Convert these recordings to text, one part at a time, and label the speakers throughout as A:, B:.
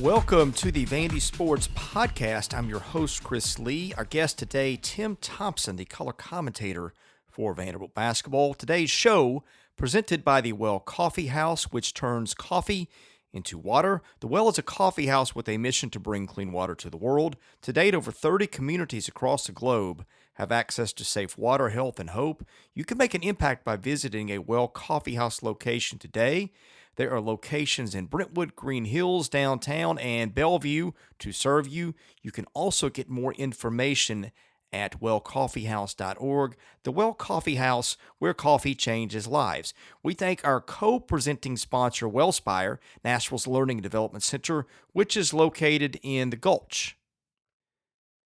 A: Welcome to the Vandy Sports Podcast. I'm your host, Chris Lee. Our guest today, Tim Thompson, the color commentator for Vanderbilt basketball. Today's show presented by the Well Coffee House, which turns coffee into water. The Well is a coffee house with a mission to bring clean water to the world. To date, over 30 communities across the globe have access to safe water, health, and hope. You can make an impact by visiting a Well Coffee House location today. There are locations in Brentwood, Green Hills, downtown, and Bellevue to serve you. You can also get more information at wellcoffeehouse.org. The Well Coffee House, where coffee changes lives. We thank our co-presenting sponsor, Wellspire, Nashville's Learning and Development Center, which is located in the Gulch.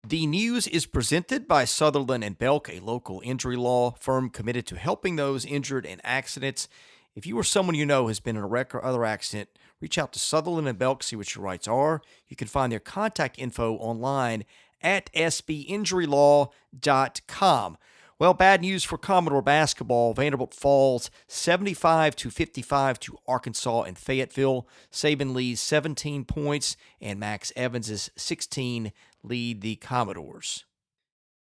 A: The news is presented by Sutherland and Belk, a local injury law firm committed to helping those injured in accidents. If you or someone you know has been in a wreck or other accident, reach out to Sutherland and Belk, see what your rights are. You can find their contact info online at sbinjurylaw.com. Well, bad news for Commodore basketball. Vanderbilt falls 75-55 to Arkansas in Fayetteville. Saban Lee's 17 points and Max Evans's 16 lead the Commodores.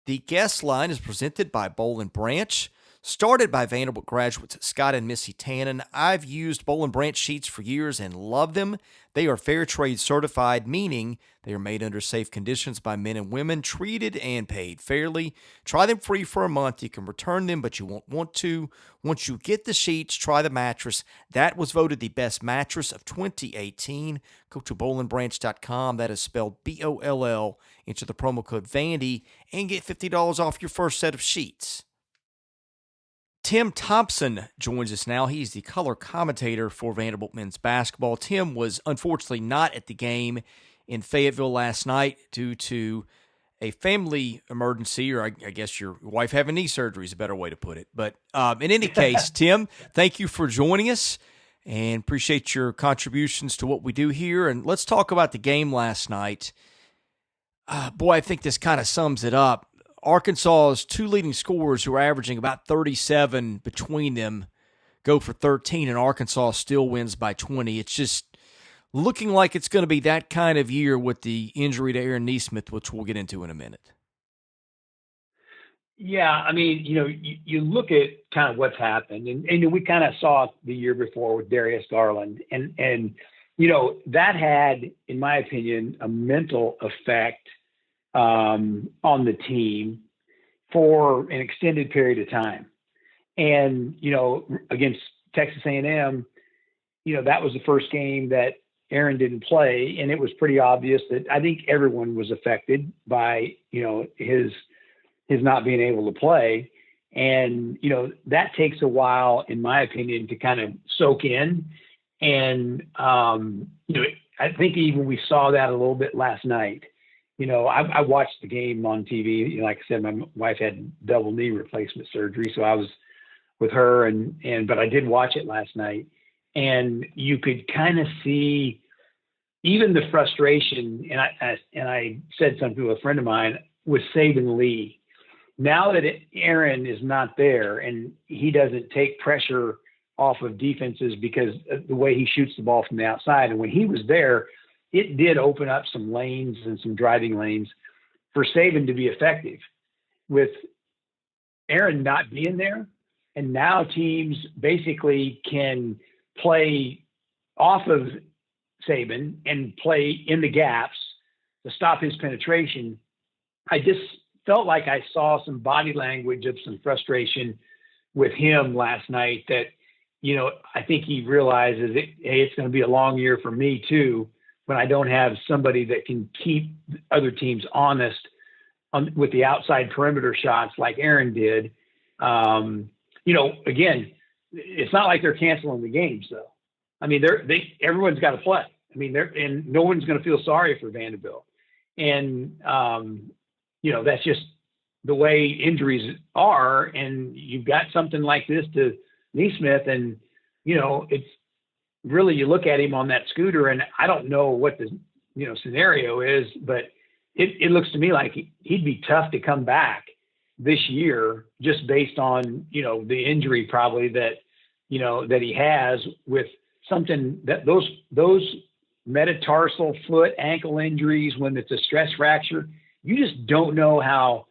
A: The guest line is presented by Boll and Branch. Started by Vanderbilt graduates Scott and Missy Tannen, I've used Boll and Branch sheets for years and love them. They are fair trade certified, meaning they are made under safe conditions by men and women, treated and paid fairly. Try them free for a month. You can return them, but you won't want to. Once you get the sheets, try the mattress. That was voted the best mattress of 2018. Go to bollandbranch.com. That is spelled B-O-L-L. Enter the promo code Vandy and get $50 off your first set of sheets. Tim Thompson joins us now. He's the color commentator for Vanderbilt men's basketball. Tim was unfortunately not at the game in Fayetteville last night due to a family emergency, or I guess your wife having knee surgery is a better way to put it. But in any case, Tim, thank you for joining us and appreciate your contributions to what we do here. And let's talk about the game last night. Boy, I think this kind of sums it up. Arkansas's two leading scorers, who are averaging about 37 between them, go for 13, and Arkansas still wins by 20. It's just looking like it's going to be that kind of year with the injury to Aaron Nesmith, which we'll get into in a minute.
B: Yeah, I mean, you look at kind of what's happened, and we kind of saw it the year before with Darius Garland, and that had, in my opinion, a mental effect on the team for an extended period of time. And, against Texas A&M, that was the first game that Aaron didn't play. And it was pretty obvious that I think everyone was affected by, his not being able to play. And, that takes a while, in my opinion, to kind of soak in. And, I think even we saw that a little bit last night. I watched the game on TV. Like I said, my wife had double knee replacement surgery, so I was with her, but I did watch it last night, and you could kind of see even the frustration. And I said something to a friend of mine with Saban Lee. Now that Aaron is not there and he doesn't take pressure off of defenses because of the way he shoots the ball from the outside, and when he was there, it did open up some lanes and some driving lanes for Saban to be effective. With Aaron not being there, and now teams basically can play off of Saban and play in the gaps to stop his penetration. I just felt like I saw some body language of some frustration with him last night that, I think he realizes, hey, it's going to be a long year for me too, when I don't have somebody that can keep other teams honest with the outside perimeter shots like Aaron did. Again, it's not like they're canceling the games though. I mean, everyone's got to play. I mean, and no one's going to feel sorry for Vanderbilt. And, that's just the way injuries are. And you've got something like this to Nesmith, and, it's, really, you look at him on that scooter, and I don't know what the scenario is, but it looks to me like he'd be tough to come back this year, just based on the injury probably that he has, with something that those metatarsal foot, ankle injuries, when it's a stress fracture, you just don't know how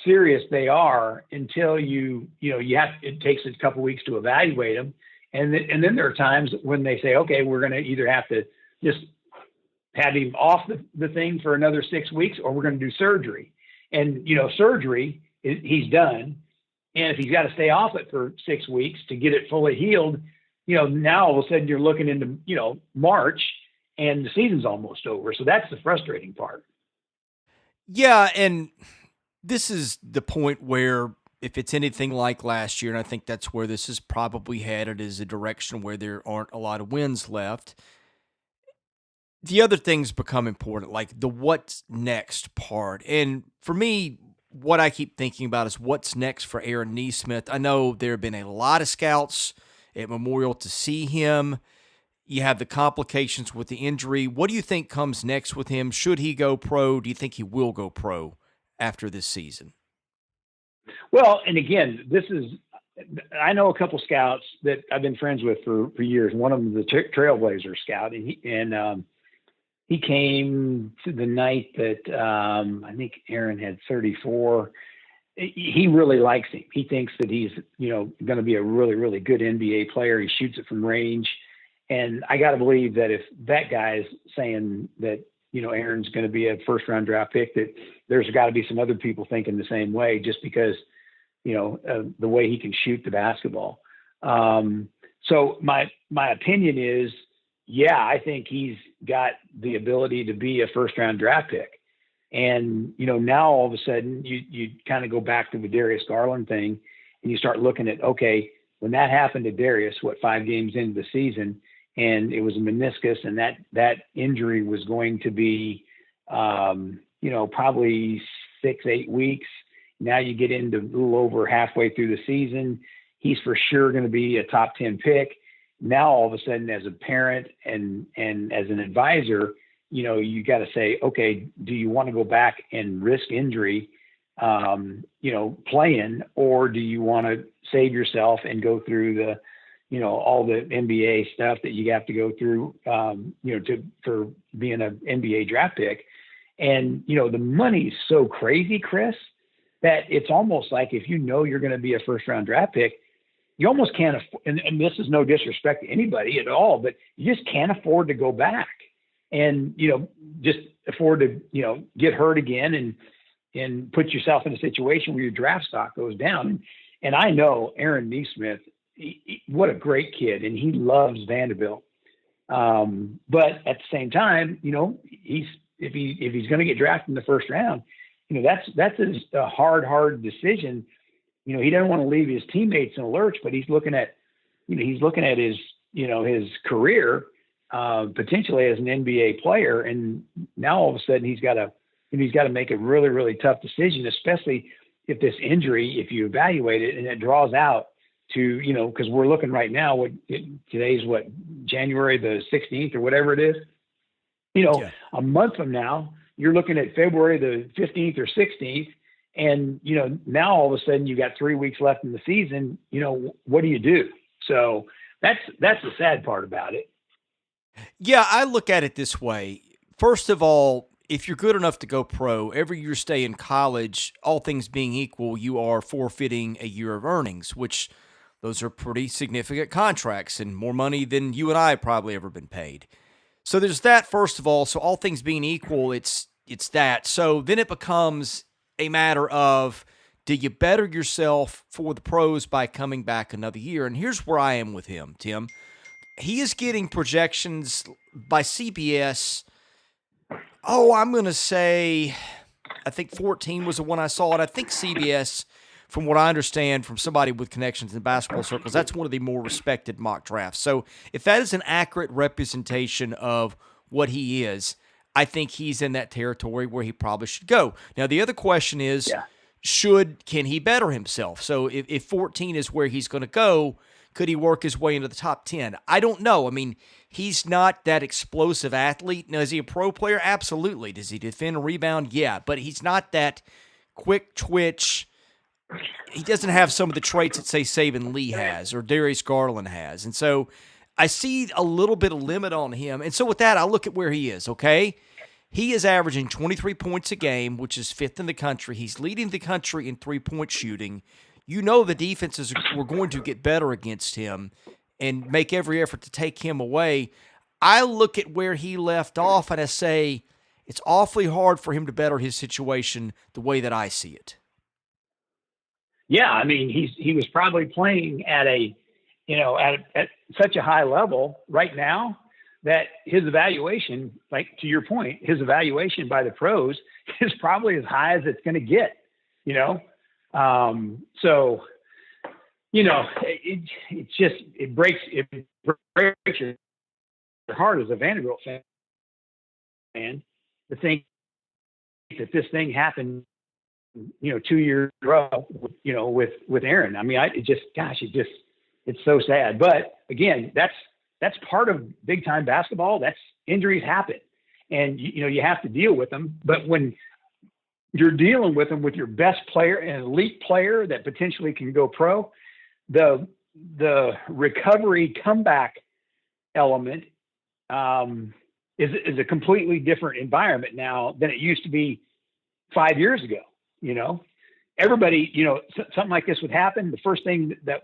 B: serious they are until it takes a couple weeks to evaluate them. And then there are times when they say, okay, we're going to either have to just have him off the thing for another 6 weeks, or we're going to do surgery. And, surgery, he's done. And if he's got to stay off it for 6 weeks to get it fully healed, now all of a sudden you're looking into, March and the season's almost over. So that's the frustrating part.
A: Yeah. And this is the point where, if it's anything like last year, and I think that's where this is probably headed, is a direction where there aren't a lot of wins left, the other things become important, like the what's next part. And for me, what I keep thinking about is what's next for Aaron Nesmith. I know there have been a lot of scouts at Memorial to see him. You have the complications with the injury. What do you think comes next with him? Should he go pro? Do you think he will go pro after this season?
B: Well, and again, I know a couple scouts that I've been friends with for years. One of them is the Trailblazer scout, and he came to the night that I think Aaron had 34. He really likes him. He thinks that he's, going to be a really, really good NBA player. He shoots it from range. And I got to believe that if that guy's saying that, Aaron's going to be a first-round draft pick, that there's got to be some other people thinking the same way, just because, the way he can shoot the basketball. So my opinion is, yeah, I think he's got the ability to be a first-round draft pick. And, now all of a sudden you kind of go back to the Darius Garland thing, and you start looking at, okay, when that happened to Darius, 5 games into the season, and it was a meniscus, and that injury was going to be, probably 6-8 weeks. Now you get into a little over halfway through the season. He's for sure going to be a top 10 pick. Now, all of a sudden, as a parent and as an advisor, you got to say, okay, do you want to go back and risk injury, playing, or do you want to save yourself and go through the, all the NBA stuff that you have to go through, for being an NBA draft pick. And, the money's so crazy, Chris, that it's almost like if you're going to be a first-round draft pick, you almost can't afford, and this is no disrespect to anybody at all, but you just can't afford to go back and, just afford to, get hurt again and put yourself in a situation where your draft stock goes down. And I know Aaron Nesmith, what a great kid, and he loves Vanderbilt. But at the same time, if he's going to get drafted in the first round, that's a hard decision. He doesn't want to leave his teammates in a lurch, but he's looking at his, his career, potentially as an NBA player. And now all of a sudden he's got to make a really, really tough decision, especially if this injury, if you evaluate it and it draws out to, because we're looking right now, today's January the 16th or whatever it is, A month from now, you're looking at February the 15th or 16th. And, now all of a sudden you got 3 weeks left in the season, what do you do? So that's the sad part about it.
A: Yeah, I look at it this way. First of all, if you're good enough to go pro, every year stay in college, all things being equal, you are forfeiting a year of earnings, which those are pretty significant contracts and more money than you and I have probably ever been paid. So there's that, first of all. So all things being equal, it's that. So then it becomes a matter of, do you better yourself for the pros by coming back another year? And here's where I am with him, Tim. He is getting projections by CBS. Oh, I'm going to say, I think 14 was the one I saw. And I think CBS, from what I understand from somebody with connections in basketball circles, that's one of the more respected mock drafts. So if that is an accurate representation of what he is, I think he's in that territory where he probably should go. Now, the other question is, can he better himself? So if 14 is where he's going to go, could he work his way into the top 10? I don't know. I mean, he's not that explosive athlete. Now, is he a pro player? Absolutely. Does he defend and rebound? Yeah, but he's not that quick twitch. He doesn't have some of the traits that, say, Saban Lee has or Darius Garland has. And so I see a little bit of limit on him. And so with that, I look at where he is, okay? He is averaging 23 points a game, which is fifth in the country. He's leading the country in three-point shooting. You know the defenses were going to get better against him and make every effort to take him away. I look at where he left off and I say it's awfully hard for him to better his situation the way that I see it.
B: Yeah, I mean, he was probably playing at at such a high level right now that his evaluation, like to your point, his evaluation by the pros is probably as high as it's going to get, you know? So, you know, it breaks your heart as a Vanderbilt fan to think that this thing happened, 2 years in a row, with Aaron. I mean, it's so sad. But again, that's part of big time basketball. That's injuries happen, and you have to deal with them. But when you're dealing with them with your best player, an elite player that potentially can go pro, the recovery comeback element is a completely different environment now than it used to be 5 years ago. Everybody, something like this would happen. The first thing that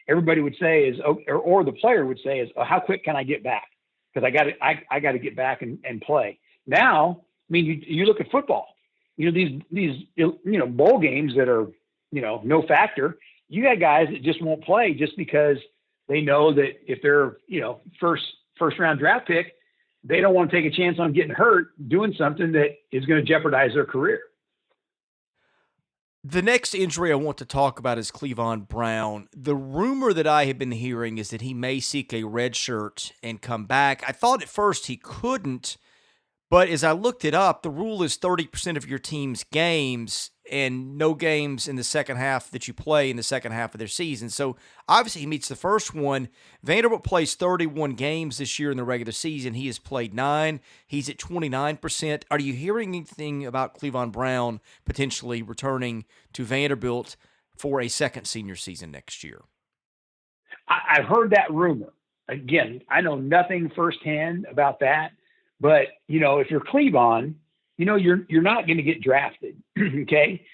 B: everybody would say is, or the player would say is, oh, how quick can I get back? Because I got to get back and play. Now, I mean, you look at football, these bowl games that are, no factor. You got guys that just won't play just because they know that if they're, first round draft pick, they don't want to take a chance on getting hurt doing something that is going to jeopardize their career.
A: The next injury I want to talk about is Clevon Brown. The rumor that I have been hearing is that he may seek a red shirt and come back. I thought at first he couldn't, but as I looked it up, the rule is 30% of your team's games and no games in the second half that you play in the second half of their season. So obviously he meets the first one. Vanderbilt plays 31 games this year in the regular season. He has played 9. He's at 29%. Are you hearing anything about Clevon Brown potentially returning to Vanderbilt for a second senior season next year?
B: I've heard that rumor. Again, I know nothing firsthand about that. But, if you're Clevon, you're not going to get drafted. Okay.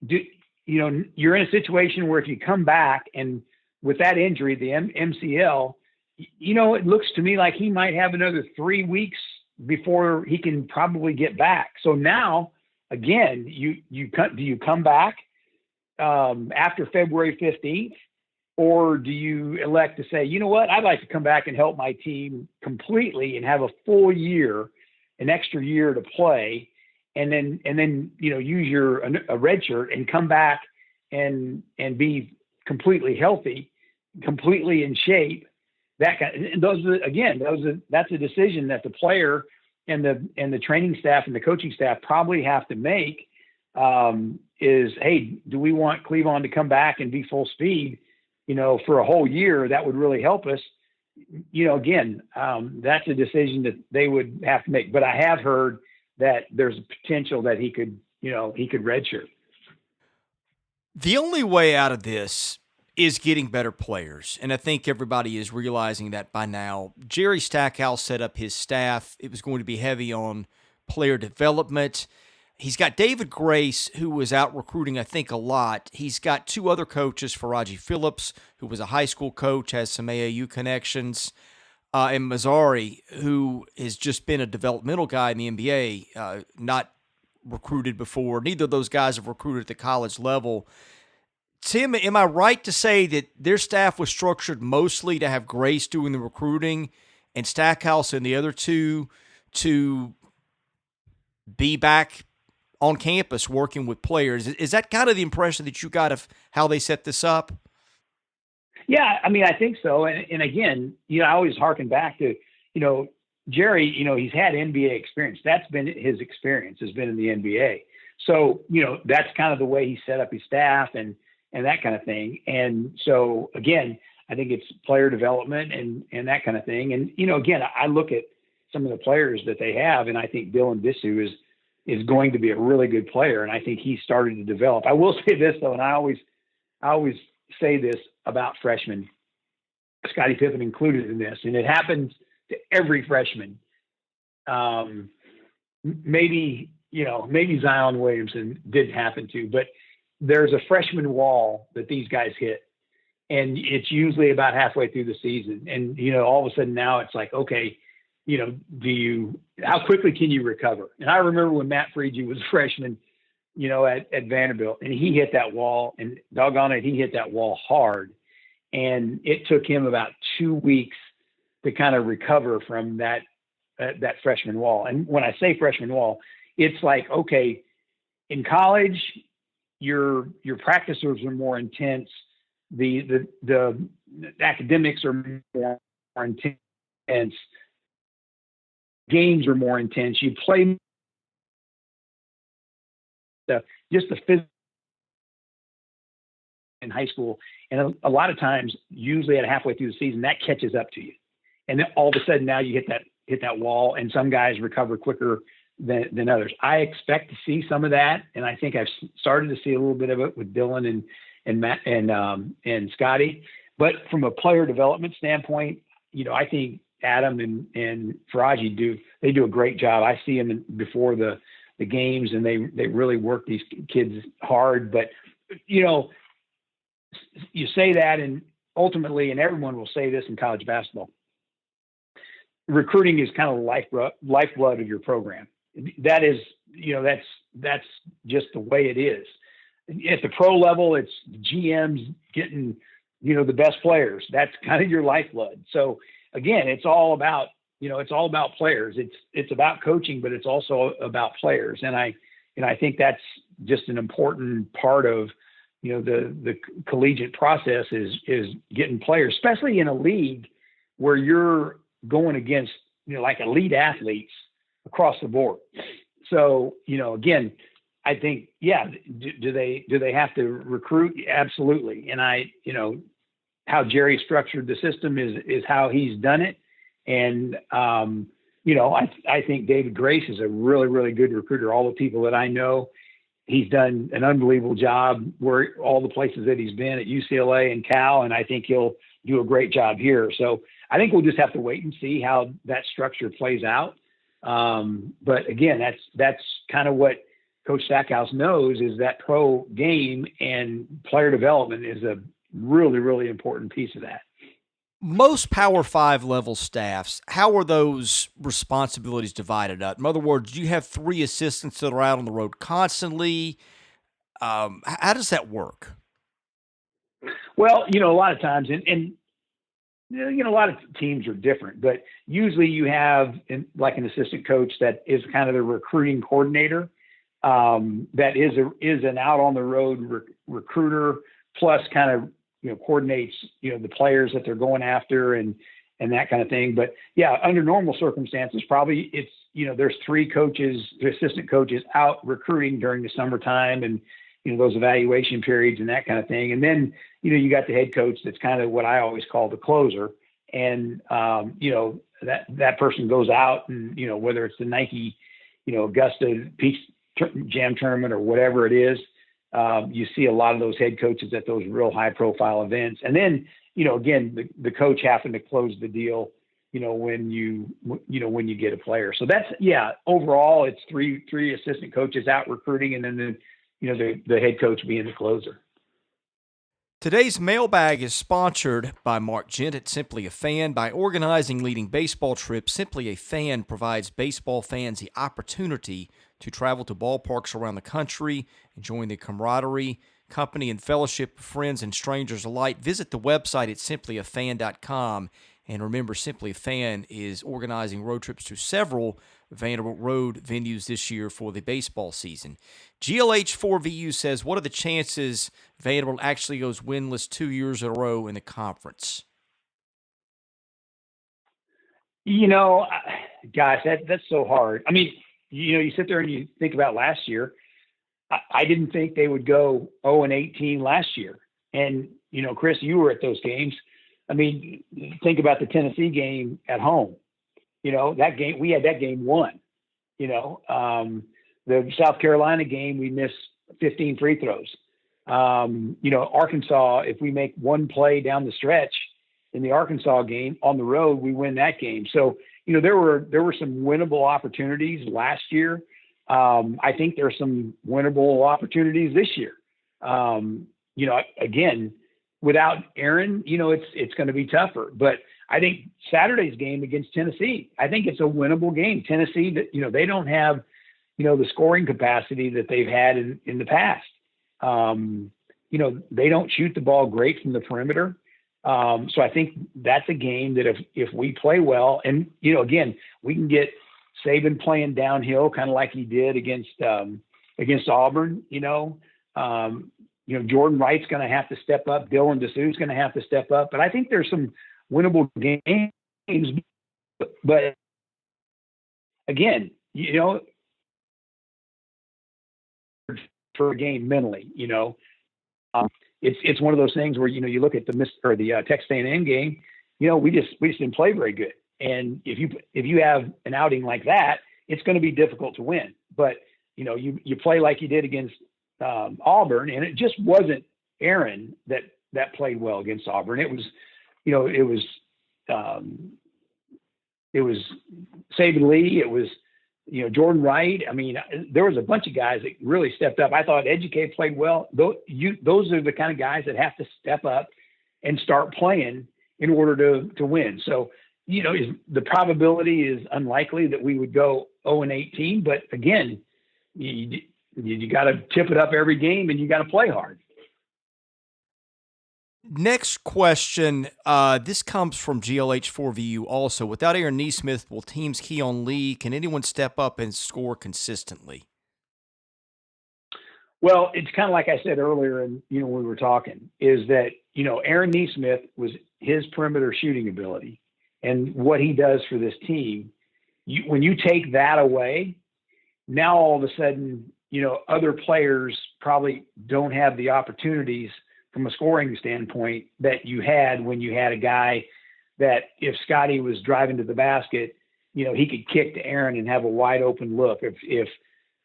B: You're in a situation where if you come back and with that injury, the MCL, it looks to me like he might have another 3 weeks before he can probably get back. So now, again, do you come back after February 15th? Or do you elect to say, you know what, I'd like to come back and help my team completely and have a full year, an extra year to play, and then use a red shirt and come back and be completely healthy, completely in shape. That's a decision that the player and the training staff and the coaching staff probably have to make. Is, hey, do we want Clevon to come back and be full speed? For a whole year, that would really help us. That's a decision that they would have to make. But I have heard that there's a potential that he could redshirt.
A: The only way out of this is getting better players, and I think everybody is realizing that by now. Jerry Stackhouse set up his staff. It was going to be heavy on player development. He's got David Grace, who was out recruiting, I think, a lot. He's got 2 other coaches, Faraji Phillips, who was a high school coach, has some AAU connections, and Mazzari, who has just been a developmental guy in the NBA, not recruited before. Neither of those guys have recruited at the college level. Tim, am I right to say that their staff was structured mostly to have Grace doing the recruiting and Stackhouse and the other 2 to be back on campus working with players? Is that kind of the impression that you got of how they set this up?
B: Yeah, I mean, I think so. And again, I always harken back to, Jerry, he's had NBA experience. That's been his experience, has been in the NBA. So, that's kind of the way he set up his staff and that kind of thing. And so, again, I think it's player development and that kind of thing. And, again, I look at some of the players that they have, and I think Dylan Disu is going to be a really good player. And I think he's started to develop. I will say this though, and I always say this about freshmen. Scottie Pippen included in this, and it happens to every freshman. Maybe Zion Williamson didn't happen to, but there's a freshman wall that these guys hit, and it's usually about halfway through the season. And, all of a sudden now it's like, okay, how quickly can you recover? And I remember when Matt Friedge was a freshman, at Vanderbilt, and he hit that wall, and doggone it, he hit that wall hard. And it took him about 2 weeks to kind of recover from that freshman wall. And when I say freshman wall, it's like, okay, in college, your practices are more intense. The academics are more intense. Games are more intense. You play just the physical in high school, and a lot of times, usually at halfway through the season, that catches up to you, and then all of a sudden now you hit that wall, and some guys recover quicker than others. I expect to see some of that, and I think I've started to see a little bit of it with Dylan and Matt and Scotty. But from a player development standpoint, I think Adam and Faraji do a great job. I see them before the games, and they really work these kids hard. But you say that, and ultimately, and everyone will say this in college basketball, recruiting is kind of the lifeblood of your program. That is, that's just the way it is. At the pro level, it's GMs getting, the best players. That's kind of your lifeblood. So again, it's all about players. It's about coaching, but it's also about players. And I think that's just an important part of, the collegiate process is getting players, especially in a league where you're going against, like elite athletes across the board. So, again, I think, do they have to recruit? Absolutely. And how Jerry structured the system is how he's done it. And, I think David Grace is a really, really good recruiter. All the people that I know, he's done an unbelievable job where all the places that he's been at UCLA and Cal, and I think he'll do a great job here. So I think we'll just have to wait and see how that structure plays out. But again, that's kind of what Coach Stackhouse knows, is that pro game and player development is a really, really important piece of that.
A: Most Power 5 level staffs, how are those responsibilities divided up? In other words, do you have 3 assistants that are out on the road constantly? How does that work?
B: Well, a lot of times, and a lot of teams are different, but usually you have like an assistant coach that is kind of the recruiting coordinator, that is an out on the road recruiter, plus kind of coordinates the players that they're going after and that kind of thing. But yeah, under normal circumstances, probably it's there's 3 assistant coaches out recruiting during the summertime and those evaluation periods and that kind of thing. And then you got the head coach that's kind of what I always call the closer, and that person goes out and whether it's the Nike Augusta Peach Jam tournament or whatever it is. You see a lot of those head coaches at those real high profile events. And then, again, the coach having to close the deal, when you get a player. So that's, overall it's three assistant coaches out recruiting, and then the head coach being the closer.
A: Today's mailbag is sponsored by Mark Gent at Simply a Fan. By organizing leading baseball trips, Simply a Fan provides baseball fans the opportunity to travel to ballparks around the country, enjoying the camaraderie, company, and fellowship of friends and strangers alike. Visit the website at simplyafan.com. And remember, Simply a Fan is organizing road trips to several Vanderbilt Road venues this year for the baseball season. GLH4VU says, what are the chances Vanderbilt actually goes winless 2 years in a row in the conference?
B: Gosh, that's so hard. I mean, you sit there and you think about last year. I didn't think they would go 0-18 last year. And, Chris, you were at those games. I mean, think about the Tennessee game at home. That game, we had that game won. The South Carolina game, we missed 15 free throws. Arkansas, if we make one play down the stretch, in the Arkansas game on the road, we win that game. So, there were some winnable opportunities last year. I think there's some winnable opportunities this year. Again, without Aaron, it's going to be tougher. But I think Saturday's game against Tennessee, I think it's a winnable game. Tennessee, they don't have, the scoring capacity that they've had in the past. They don't shoot the ball great from the perimeter. So I think that's a game that if we play well, and, again, we can get Saban playing downhill, kind of like he did against Auburn, Jordan Wright's going to have to step up. Dylan DeSue's going to have to step up. But I think there's some winnable games. But again, for a game mentally, it's one of those things where, you look at the Texas A&M game, we just didn't play very good. And if you have an outing like that, it's going to be difficult to win. But, you play like you did against Auburn, and it just wasn't Aaron that played well against Auburn. It was Saban Lee. It was, Jordan Wright. I mean, there was a bunch of guys that really stepped up. I thought Educate played well. Those are the kind of guys that have to step up and start playing in order to win. So, the probability is unlikely that we would go 0-18, but again, you got to tip it up every game and you got to play hard.
A: Next question. This comes from GLH4VU also. Without Aaron Nesmith, will teams key on Lee? Can anyone step up and score consistently?
B: Well, it's kind of like I said earlier, and when we were talking, is that Aaron Nesmith was his perimeter shooting ability and what he does for this team. When you take that away, now all of a sudden, other players probably don't have the opportunities from a scoring standpoint that you had when you had a guy that if Scotty was driving to the basket, he could kick to Aaron and have a wide open look. If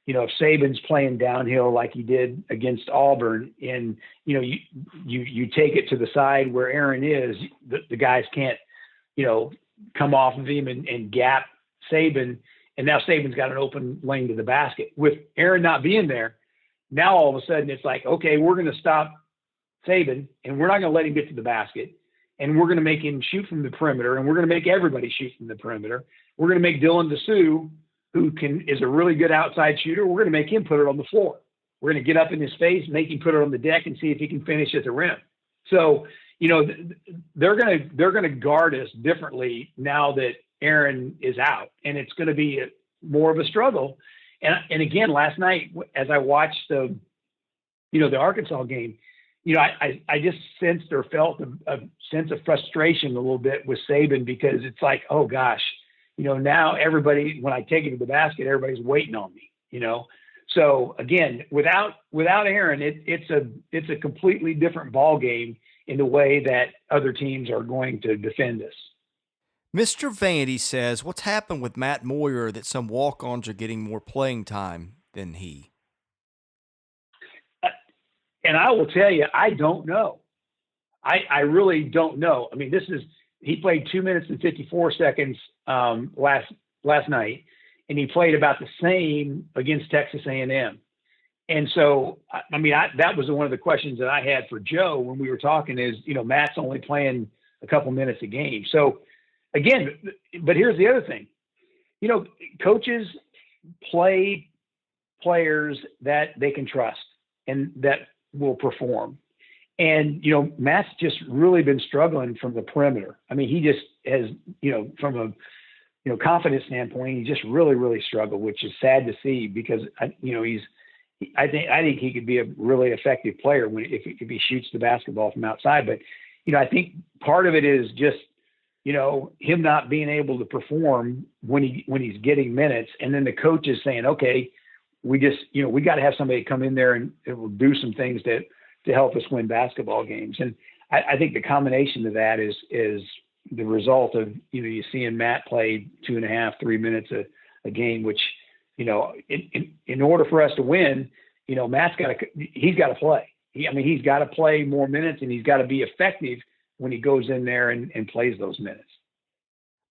B: Saban's playing downhill like he did against Auburn, and you take it to the side where Aaron is, the guys can't come off of him and gap Saban, and now Saban's got an open lane to the basket. With Aaron not being there, now all of a sudden it's like, okay, we're going to stop Saban, and we're not going to let him get to the basket, and we're going to make him shoot from the perimeter, and we're going to make everybody shoot from the perimeter. We're going to make Dylan DeSue, who is a really good outside shooter, we're going to make him put it on the floor. We're going to get up in his face, make him put it on the deck, and see if he can finish at the rim. So, they're going to guard us differently now that Aaron is out, and it's going to be more of a struggle. And again, last night as I watched the Arkansas game, I just sensed or felt a sense of frustration a little bit with Saban, because it's like, oh gosh, now everybody, when I take it to the basket, everybody's waiting on me, So again, without Aaron, it's a completely different ball game in the way that other teams are going to defend us.
A: Mr. Vandy says, what's happened with Matt Moyer that some walk-ons are getting more playing time than he?
B: And I will tell you, I don't know. I really don't know. I mean, he played 2 minutes and 54 seconds last night, and he played about the same against Texas A&M. And so, I mean, that was one of the questions that I had for Joe when we were talking is, Matt's only playing a couple minutes a game. So again, but here's the other thing, coaches play players that they can trust and that will perform. And, Matt's just really been struggling from the perimeter. I mean, he just has, from a, confidence standpoint, he just really, really struggled, which is sad to see because, I think he could be a really effective player if he shoots the basketball from outside. But, I think part of it is just, him not being able to perform when he's getting minutes. And then the coach is saying, okay, we got to have somebody come in there and it will do some things to help us win basketball games. And I think the combination of that is the result of, you seeing Matt play 2.5, 3 minutes a game, which, in order for us to win, Matt's he's got to play. He's got to play more minutes and he's got to be effective when he goes in there and plays those minutes.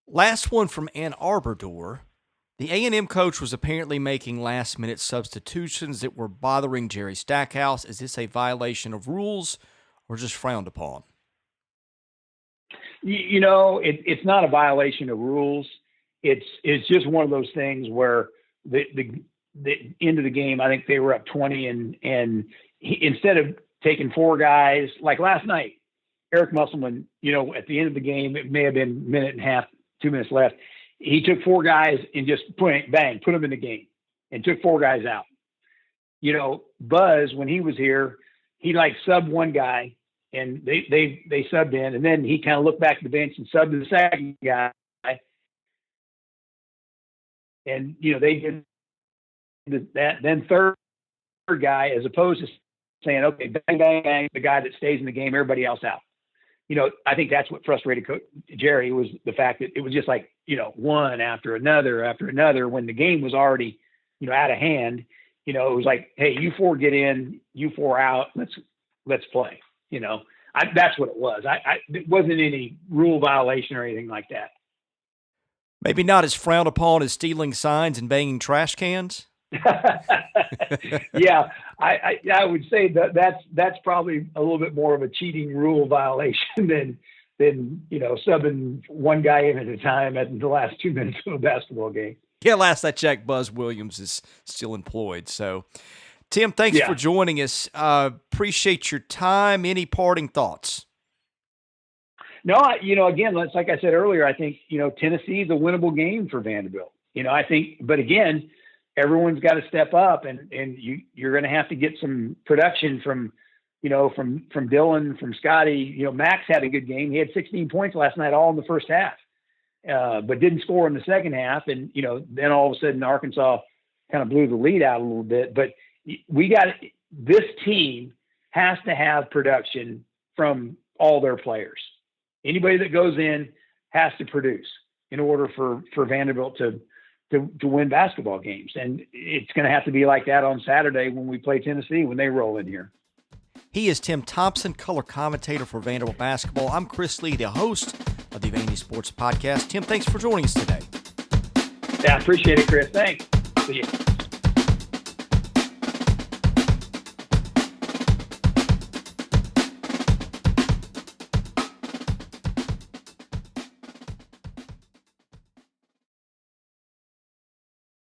A: Last one from Ann Arbor Door. The A&M coach was apparently making last-minute substitutions that were bothering Jerry Stackhouse. Is this a violation of rules or just frowned upon?
B: It's not a violation of rules. It's just one of those things where the end of the game, I think they were up 20, and instead of taking 4 guys like last night, Eric Musselman, at the end of the game, it may have been a minute and a half, 2 minutes left. He took 4 guys and just put them in the game and took 4 guys out. Buzz, when he was here, he subbed one guy and they subbed in, and then he kind of looked back at the bench and subbed the second guy. And, they did that. Then third guy, as opposed to saying, okay, bang, bang, bang, the guy that stays in the game, everybody else out. I think that's what frustrated Jerry, was the fact that it was just one after another when the game was already, out of hand. It was like, hey, you 4 get in, you 4 out. Let's play. That's what it was. It wasn't any rule violation or anything like that.
A: Maybe not as frowned upon as stealing signs and banging trash cans.
B: Yeah, I would say that's probably a little bit more of a cheating rule violation than subbing one guy in at a time at the last 2 minutes of a basketball game.
A: Yeah, last I checked, Buzz Williams is still employed. So, Tim, thanks for joining us. Appreciate your time. Any parting thoughts?
B: No, again, like I said earlier, I think, Tennessee is a winnable game for Vanderbilt. I think, but again, everyone's got to step up, and you're going to have to get some production from Dylan, from Scotty. Max had a good game. He had 16 points last night, all in the first half, but didn't score in the second half. And, then all of a sudden Arkansas kind of blew the lead out a little bit. But this team has to have production from all their players. Anybody that goes in has to produce in order for Vanderbilt to win basketball games. And it's going to have to be like that on Saturday when we play Tennessee, when they roll in here.
A: He is Tim Thompson, color commentator for Vanderbilt basketball. I'm Chris Lee, the host of the Vandy Sports Podcast. Tim, thanks for joining us today.
B: Yeah, I appreciate it, Chris. Thanks. See you.